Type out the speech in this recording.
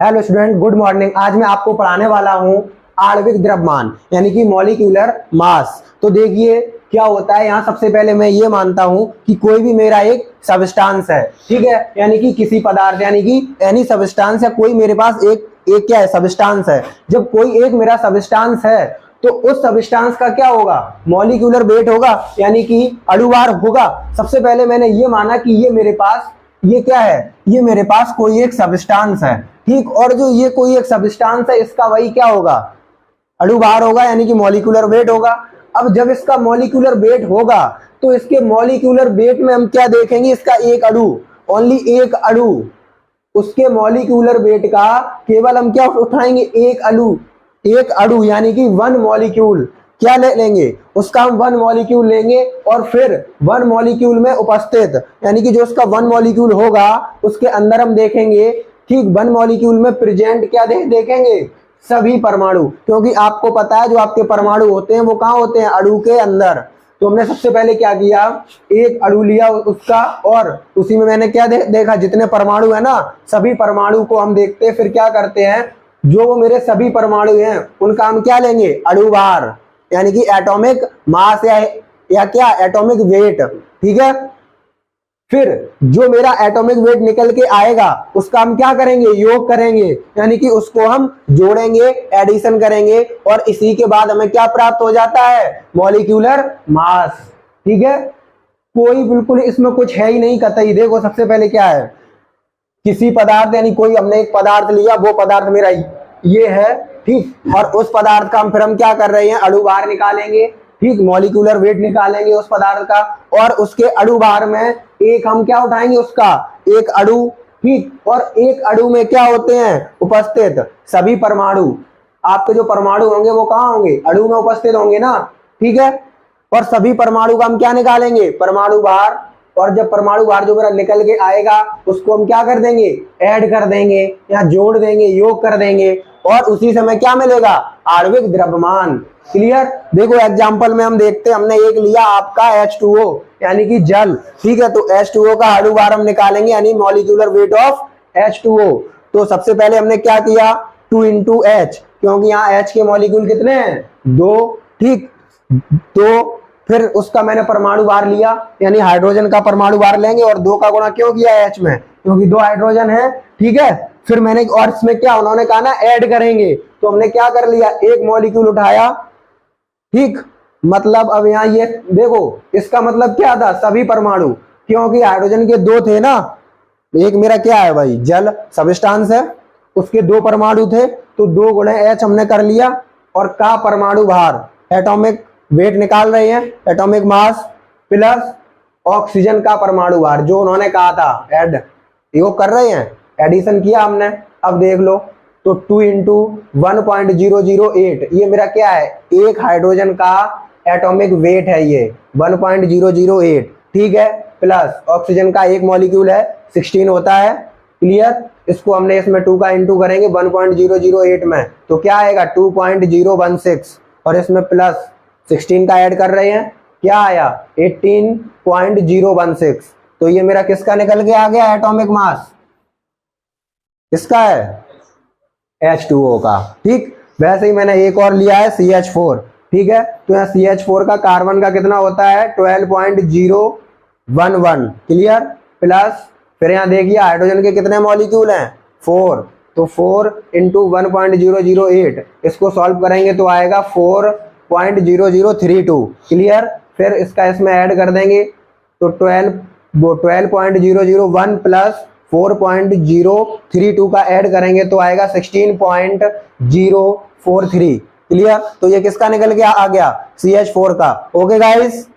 Hello student, good morning. आज मैं आपको पढ़ाने वाला हूँ आणविक द्रव्यमान यानी कि मॉलिक्यूलर मास। तो देखिए क्या होता है। यहाँ सबसे पहले मैं ये मानता हूँ कि कोई भी मेरा एक सब्सटेंस है, ठीक है, यानी कि किसी पदार्थ यानी कि एनी सब्सटेंस, या कोई मेरे पास एक क्या है, सब्सटेंस है। जब कोई एक मेरा सब्सटेंस है तो उस सब्सटेंस का क्या होगा, मॉलिक्यूलर वेट होगा यानी कि अणुभार होगा। सबसे पहले मैंने ये माना कि ये मेरे पास ये क्या है, ये मेरे पास कोई एक सब्सटेंस है, ठीक। और जो ये कोई एक सब्सटेंस है इसका वही क्या होगा, अणुभार होगा यानी कि मॉलिक्यूलर वेट होगा। अब जब इसका मॉलिक्यूलर वेट होगा तो इसके मॉलिक्यूलर वेट में हम क्या देखेंगे, इसका एक अणु, ओनली एक अणु, उसके मॉलिक्यूलर वेट का केवल हम क्या उठाएंगे, एक अणु यानी कि वन मॉलिक्यूल क्या ले लेंगे, उसका हम वन मॉलिक्यूल लेंगे। और फिर वन मॉलिक्यूल में उपस्थित यानी कि जो उसका वन मॉलिक्यूल होगा उसके अंदर हम देखेंगे, ठीक, वन मॉलिक्यूल में प्रेजेंट क्या देखेंगे, सभी परमाणु। क्योंकि आपको पता है जो आपके परमाणु होते हैं वो कहाँ होते हैं, अणु के अंदर। तो हमने सबसे पहले क्या किया, एक अणु लिया उसका, और उसी में मैंने क्या देखा, जितने परमाणु है ना सभी परमाणु को हम देखते हैं। फिर क्या करते हैं, जो वो मेरे सभी परमाणु हैं उनका हम क्या लेंगे, अणुभार यानी कि एटॉमिक मास या क्या एटॉमिक वेट, ठीक है। फिर जो मेरा एटॉमिक वेट निकल के आएगा उसका हम क्या करेंगे, योग करेंगे यानी कि उसको हम जोड़ेंगे, एडिशन करेंगे, और इसी के बाद हमें क्या प्राप्त हो जाता है, मॉलिक्यूलर मास, ठीक है। कोई बिल्कुल इसमें कुछ है ही नहीं कतई। देखो सबसे पहले क्या है, किसी पदार्थ यानी कोई हमने एक पदार्थ लिया, वो पदार्थ मेरा ये है, ठीक, और उस पदार्थ का हम क्या कर रहे हैं, अणुभार निकालेंगे, ठीक, मॉलिक्यूलर वेट निकालेंगे उस पदार्थ का, और उसके अणुभार में एक हम क्या उठाएंगे, उसका एक अणु, ठीक। और एक अणु में क्या होते हैं उपस्थित सभी परमाणु। आपके जो परमाणु होंगे वो कहाँ होंगे, अणु में उपस्थित होंगे ना, ठीक है। और सभी परमाणु का हम क्या निकालेंगे, परमाणु भार। और जब परमाणु भार जो मेरा निकल के आएगा उसको हम क्या कर देंगे, ऐड कर देंगे या जोड़ देंगे, योग कर देंगे, और उसी समय क्या मिलेगा, आणविक द्रव्यमान। क्लियर। देखो एग्जांपल में हम देखते हैं, हमने एक लिया आपका H2O यानी कि जल, ठीक है। तो H2O का अणुभार हम निकालेंगे यानी मॉलिक्यूलर वेट ऑफ H2O। तो सबसे पहले हमने क्या किया, 2 into H, क्योंकि यहाँ H के मॉलिक्यूल कितने हैं, 2, ठीक। तो फिर उसका मैंने परमाणु भार लिया यानी हाइड्रोजन का परमाणु भार लेंगे, और 2 का गुणा क्यों किया H में, क्योंकि 2 हाइड्रोजन है, ठीक है। फिर मैंने और इसमें क्या उन्होंने कहा ना, ऐड करेंगे, तो हमने क्या कर लिया, एक मॉलिक्यूल उठाया, ठीक। मतलब अब यहाँ ये देखो इसका मतलब क्या था, सभी परमाणु, क्योंकि हाइड्रोजन के 2 थे ना, एक मेरा क्या है भाई, जल सब्सटेंस है, उसके 2 परमाणु थे, तो 2 गुणे H हमने कर लिया, और का परमाणु भार, एटॉमिक वेट निकाल रहे हैं, एटॉमिक मास प्लस ऑक्सीजन का परमाणु भार जो उन्होंने कहा था, ऐड, योग कर रहे हैं, एडिशन किया हमने। अब देख लो, तो 2 into 1.008 ये मेरा क्या है, एक हाइड्रोजन का एटॉमिक वेट है ये 1.008, ठीक है, प्लस ऑक्सीजन का एक मॉलिक्यूल है 16 होता है। क्लियर। इसको हमने इसमें 2 का इंटू करेंगे 1.008 में, तो क्या आएगा 2.016, और इसमें प्लस 16 का ऐड कर रहे हैं, क्या आया 18.016। तो ये मेरा किसका निकल के आ गया, एटॉमिक मास किसका है, H2O का, ठीक। वैसे ही मैंने एक और लिया है CH4, ठीक है। तो यहाँ CH4 का कार्बन का कितना होता है 12.011, क्लियर, प्लस फिर यहाँ देखिए हाइड्रोजन के कितने मॉलिक्यूल हैं, 4, तो 4 into 1.008, इसको सॉल्व करेंगे तो आएगा 4.0032, क्लियर। फिर इसका इसमें ऐड कर देंगे तो 12.001 प्लस 4.032 का ऐड करेंगे तो आएगा 16.043, क्लियर। तो ये किसका निकल के आ गया, CH4 का। Okay guys.